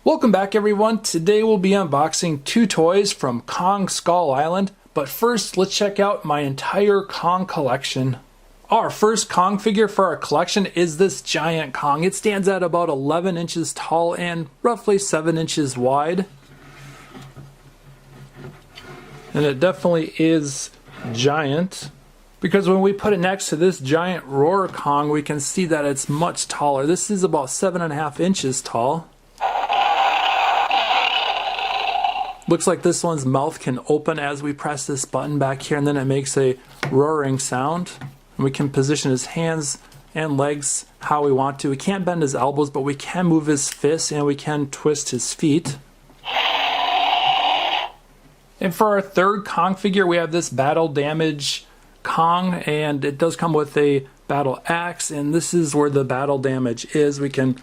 Welcome back everyone. Today we'll be unboxing two toys from Kong Skull Island, but first let's check out my entire Kong collection. Our first Kong figure for our collection is this giant Kong. It stands at about 11 inches tall and roughly 7 inches wide. And it definitely is giant, because when we put it next to this giant Roar Kong, we can see that it's much taller. This is about 7.5 inches tall. Looks like this one's mouth can open as we press this button back here, and then it makes a roaring sound. And we can position his hands and legs how we want to. We can't bend his elbows, but we can move his fists and we can twist his feet. And for our third Kong figure, we have this Battle Damage Kong, and it does come with a battle axe, and this is where the battle damage is. We can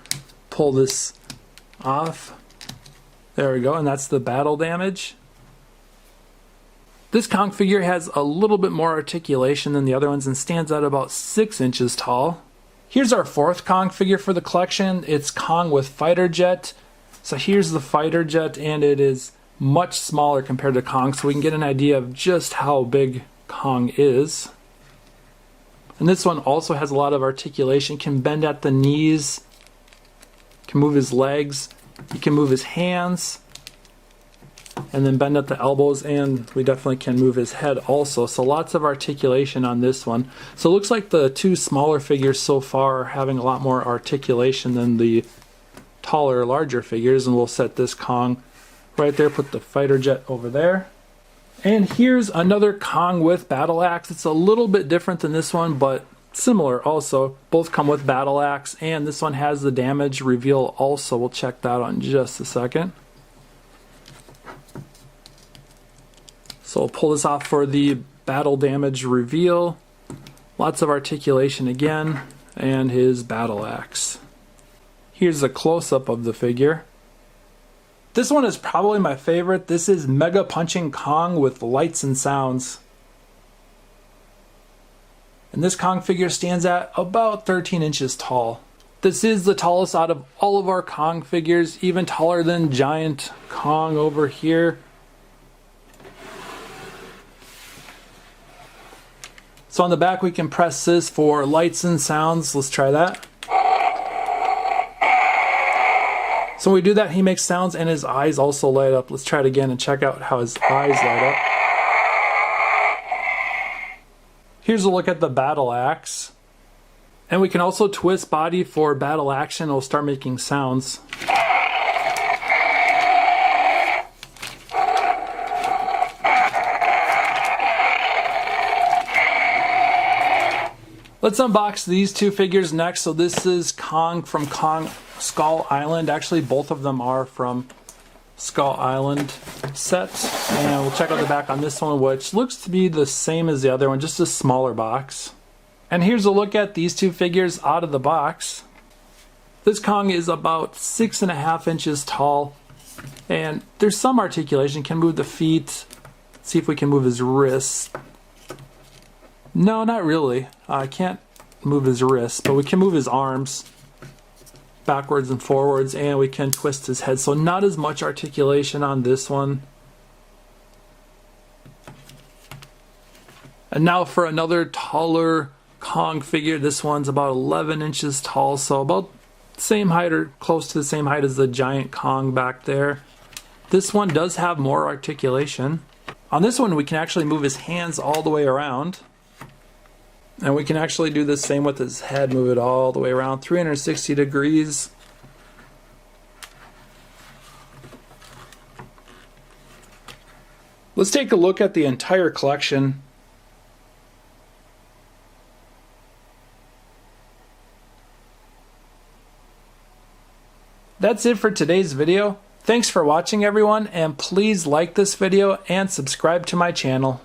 pull this off. There we go, and that's the battle damage. This Kong figure has a little bit more articulation than the other ones and stands at about 6 inches tall. Here's our fourth Kong figure for the collection. It's Kong with fighter jet. So here's the fighter jet, and it is much smaller compared to Kong, so we can get an idea of just how big Kong is. And this one also has a lot of articulation, can bend at the knees, can move his legs. He can move his hands and then bend at the elbows, and we definitely can move his head also. So lots of articulation on this one. So it looks like the two smaller figures so far are having a lot more articulation than the taller, larger figures. And we'll set this Kong right there, put the fighter jet over there. And here's another Kong with battle axe. It's a little bit different than this one, but similar also. Both come with battle axe, and this one has the damage reveal also. We'll check that out in just a second. So we'll pull this off for the battle damage reveal. Lots of articulation again, and his battle axe. Here's a close-up of the figure. This one is probably my favorite. This is Mega Punching Kong with lights and sounds. And this Kong figure stands at about 13 inches tall. This is the tallest out of all of our Kong figures, even taller than Giant Kong over here. So on the back we can press this for lights and sounds. Let's try that. So when we do that, he makes sounds and his eyes also light up. Let's try it again and check out how his eyes light up. Here's a look at the battle axe. And we can also twist body for battle action. It'll start making sounds. Let's unbox these two figures next. So this is Kong from Kong Skull Island. Actually, both of them are from Skull Island set, and we'll check out the back on this one, which looks to be the same as the other one, just a smaller box. And here's a look at these two figures out of the box. This Kong is about 6.5 inches tall, and there's some articulation. Can move the feet. Let's see if we can move his wrists. No, not really. I can't move his wrists, but we can move his arms backwards and forwards, and we can twist his head. So not as much articulation on this one. And now for another taller Kong figure. This one's about 11 inches tall, so about the same height or close to the same height as the giant Kong back there. This one does have more articulation. On this one we can actually move his hands all the way around. And we can actually do the same with his head, move it all the way around 360 degrees. Let's take a look at the entire collection. That's it for today's video. Thanks for watching everyone, and please like this video and subscribe to my channel.